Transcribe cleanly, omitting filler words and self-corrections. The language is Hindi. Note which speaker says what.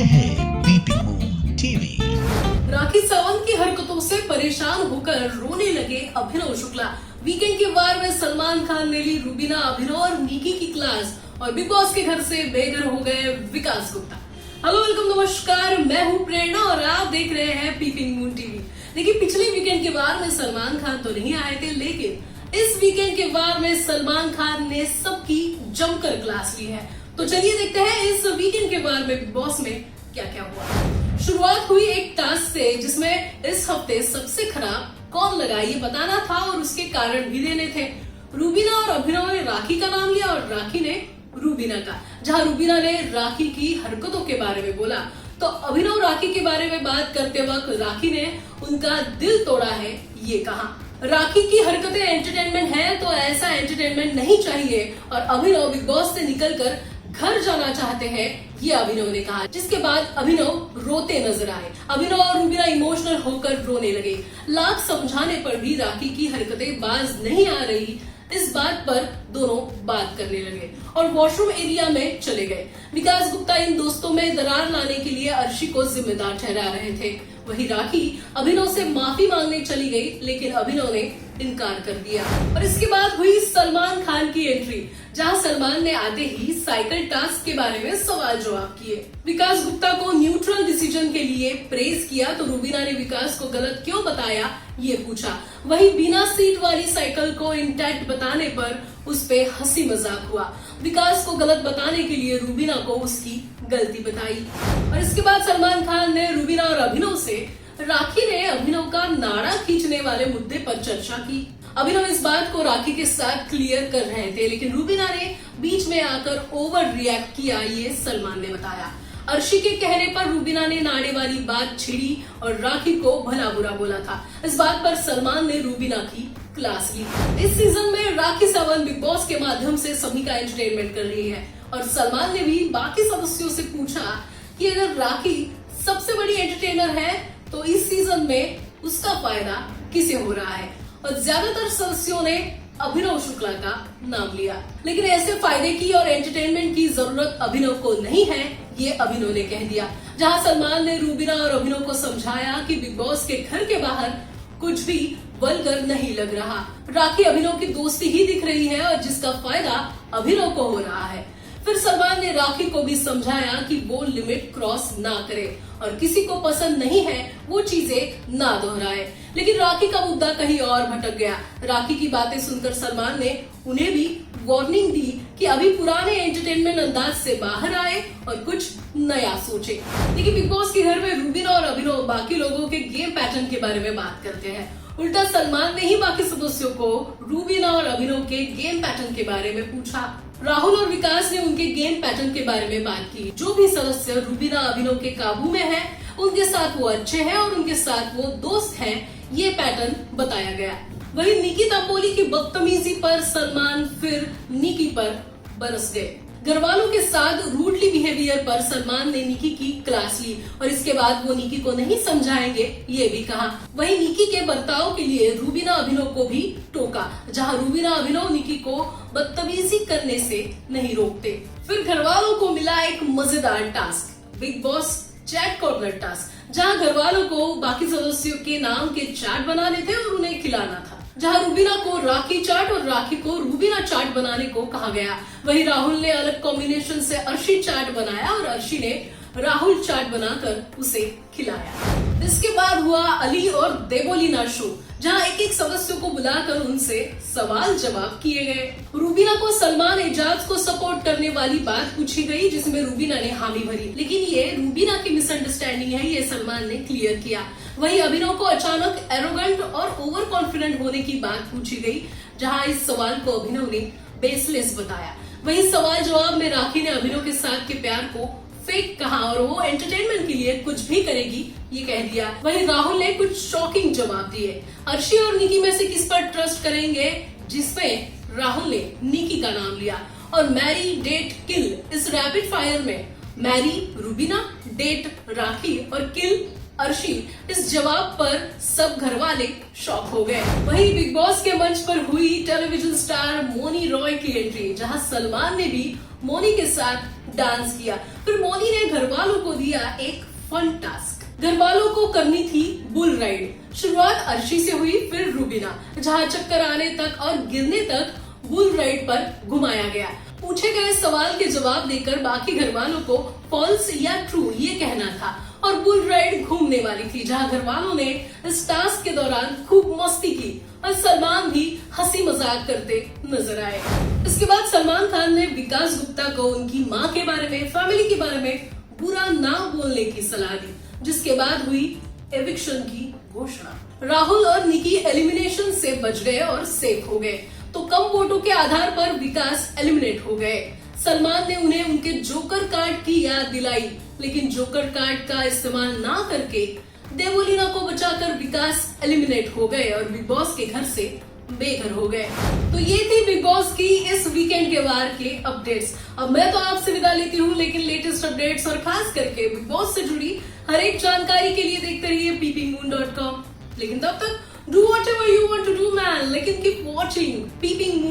Speaker 1: है PP moon TV.
Speaker 2: Rakhi Sawant की हरकतों से परेशान होकर रोने लगे अभिनव शुक्ला। वीकेंड के वार में सलमान खान ने ली रूबीना, अभिनव और निकी की क्लास और बिग बॉस के घर से बेघर हो गए विकास गुप्ता। हेलो, वेलकम, नमस्कार, मैं हूँ प्रेरणा और आप देख रहे हैं पीपी मून टीवी। देखिए, पिछले वीकेंड के वार में सलमान खान तो नहीं आए थे, लेकिन इस वीकेंड के वार में सलमान खान ने सबकी जमकर क्लास ली है। तो चलिए देखते हैं इस वीकेंड के वार में बिग बॉस में क्या क्या हुआ। शुरुआत हुई एक टास्क से जिसमें इस हफ्ते सबसे खराब कौन लगा ये बताना था और उसके कारण भी देने थे। रूबीना और अभिनव ने राखी का नाम लिया और राखी ने रूबीना का। जहां रूबीना ने राखी की हरकतों के बारे में बोला तो अभिनव राखी के बारे में बात करते वक्त राखी ने उनका दिल तोड़ा है ये कहा। राखी की हरकतें एंटरटेनमेंट है तो ऐसा एंटरटेनमेंट नहीं चाहिए और अभिनव बिग बॉस से निकलकर घर जाना चाहते हैं, ये अभिनव ने कहा। जिसके बाद अभिनव रोते नजर आए। अभिनव और रूबीना इमोशनल होकर रोने लगे। लाख समझाने पर भी राखी की हरकतें बाज नहीं आ रही, इस बात पर दोनों बात करने लगे और वॉशरूम एरिया में चले गए। विकास गुप्ता इन दोस्तों में दरार लाने के लिए अर्शी को जिम्मेदार ठहरा रहे थे। वहीं राखी अभिनव से माफी मांगने चली गई, लेकिन अभिनव ने इनकार कर दिया। और इसके बाद हुई सलमान खान की एंट्री, जहां सलमान ने आते ही साइकिल टास्क के बारे में सवाल जवाब किए। विकास गुप्ता को न्यूट्रल डिसीजन के लिए प्रेज किया तो रूबीना ने विकास को गलत क्यों बताया ये पूछा। वहीं बिना सीट वाली साइकिल को इंटैक्ट बताने पर उस पे हंसी मजाक हुआ। विकास को गलत बताने के लिए रूबीना को उसकी गलती बताई। और इसके बाद सलमान खान ने रूबीना और अभिनव से राखी ने अभिनव का नाड़ा खींचने वाले मुद्दे पर चर्चा की। अभिनव इस बात को राखी के साथ क्लियर कर रहे थे, लेकिन रूबीना ने बीच में आकर ओवर रिएक्ट किया, ये सलमान ने बताया। अर्शी के कहने पर रूबीना ने नाड़े वाली बात छिड़ी और राखी को भला बुरा बोला था। इस बात पर सलमान ने रूबीना की क्लास ली। इस सीजन में राखी सावंत बिग बॉस के माध्यम से सभी का एंटरटेनमेंट कर रही है और सलमान ने भी बाकी सदस्यों से पूछा कि अगर राखी सबसे बड़ी एंटरटेनर है तो इस सीजन में उसका फायदा किसे हो रहा है, और ज्यादातर सदस्यों ने अभिनव शुक्ला का नाम लिया। लेकिन ऐसे फायदे की और एंटरटेनमेंट की जरूरत अभिनव को नहीं है, ये अभिनव ने कह दिया। जहां सलमान ने रूबीना और अभिनव को समझाया कि बिग बॉस के घर के बाहर कुछ भी वल्गर नहीं लग रहा। राखी अभिनव की दोस्ती ही दिख रही है और जिसका फायदा अभिनव को हो रहा है। फिर सलमान ने राखी को भी समझाया कि वो लिमिट क्रॉस ना करे और किसी को पसंद नहीं है वो चीजें ना दोहराए। लेकिन राखी का मुद्दा कहीं और भटक गया। राखी की बातें सुनकर सलमान ने उन्हें भी वार्निंग दी कि अभी पुराने एंटरटेनमेंट अंदाज से बाहर आए और कुछ नया सोचे। लेकिन बिग बॉस के घर में रूबीना और अभिनव बाकी लोगों के गेम पैटर्न के बारे में बात करते हैं। उल्टा सलमान ने ही बाकी सदस्यों को रूबीना और अभिनव के गेम पैटर्न के बारे में पूछा। राहुल और विकास ने उनके गेम पैटर्न के बारे में बात की। जो भी सदस्य रूबीना अभिनव के काबू में है उनके साथ वो अच्छे हैं और उनके साथ वो दोस्त हैं, ये पैटर्न बताया गया। वहीं निकी तंबोली की बदतमीजी पर सलमान फिर निकी पर बरस गए। घरवालों के साथ रूडली बिहेवियर पर सलमान ने निकी की क्लास ली और इसके बाद वो निकी को नहीं समझाएंगे ये भी कहा। वहीं निकी के बर्ताव के लिए रूबीना अभिनव को भी टोका, जहां रूबीना अभिनव निकी को बदतमीजी करने से नहीं रोकते। फिर घरवालों को मिला एक मजेदार task, big boss chat corner task, जहां घरवालों को बाकी सदस्यों के नाम के चाट बनाने थे और उन्हें खिलाना था। जहां रूबीना को राखी चाट और राखी को रूबीना चाट बनाने को कहा गया। वहीं राहुल ने अलग कॉम्बिनेशन से अर्शी चाट बनाया और अर्शी ने राहुल चाट बनाकर उसे खिलाया। इसके बाद हुआ अली और देवोलीना शो, जहां एक एक सदस्यों को बुलाकर उनसे सवाल जवाब किए गए। रूबीना को सलमान एजाज को सपोर्ट करने वाली बात पूछी गई, जिसमें रूबीना ने हामी भरी, लेकिन ये रूबीना की मिसअंडरस्टैंडिंग है, ये सलमान ने क्लियर किया। वहीं अभिनव को अचानक एरोगेंट और ओवर कॉन्फिडेंट होने की बात पूछी गई, जहां इस सवाल को अभिनव ने बेसलेस बताया। वहीं सवाल जवाब में राखी ने अभिनव के साथ के प्यार को फेक कहा और वो एंटरटेनमेंट के लिए कुछ भी करेगी ये कह दिया। वहीं राहुल ने कुछ शॉकिंग जवाब दिए। अर्शी और निकी में से किस पर ट्रस्ट करेंगे, जिसमें राहुल ने निकी का नाम लिया। और मैरी डेट किल, इस रैपिड फायर में मैरी रूबीना, डेट राखी और किल अर्शी, इस जवाब पर सब घर वाले शॉक हो गए। वहीं बिग बॉस के मंच पर हुई टेलीविजन स्टार मोनी रॉय की एंट्री, जहां सलमान ने भी मोनी के साथ डांस किया। फिर मौनी ने घर वालों को दिया एक फन टास्क। घर वालों को करनी थी बुल राइड। शुरुआत अर्शी से हुई, फिर रूबीना, जहां चक्कर आने तक और गिरने तक बुल राइड पर घुमाया गया। पूछे गए सवाल के जवाब देकर बाकी घर वालों को फॉल्स या ट्रू ये कहना था और बुल राइड घूमने वाली थी, जहां घर वालों ने इस टास्क के दौरान खूब मस्ती की और सलमान भी हंसी मजाक करते नजर आए। इसके बाद सलमान खान ने विकास गुप्ता को उनकी मां के बारे में, फैमिली के बारे में बुरा ना बोलने की सलाह दी, जिसके बाद हुई एविक्शन की घोषणा। राहुल और निकी एलिमिनेशन से बच गए और सेफ हो गए, तो कम वोटों के आधार पर विकास एलिमिनेट हो गए। सलमान ने उन्हें उनके जोकर कार्ड की याद दिलाई, लेकिन जोकर कार्ड का इस्तेमाल ना करके देवोलीना को बचाकर विकास एलिमिनेट हो गए और बिग बॉस के घर से बेघर हो गए। तो ये थी बिग बॉस की इस वीकेंड के वार के अपडेट्स। अब मैं तो आपसे विदा लेती हूँ, लेकिन लेटेस्ट अपडेट्स और खास करके बिग बॉस से जुड़ी हर एक जानकारी के लिए देखते रहिए peepingmoon.com। लेकिन तब तक do whatever you want to do, man. लेकिन keep watching Peeping Moon.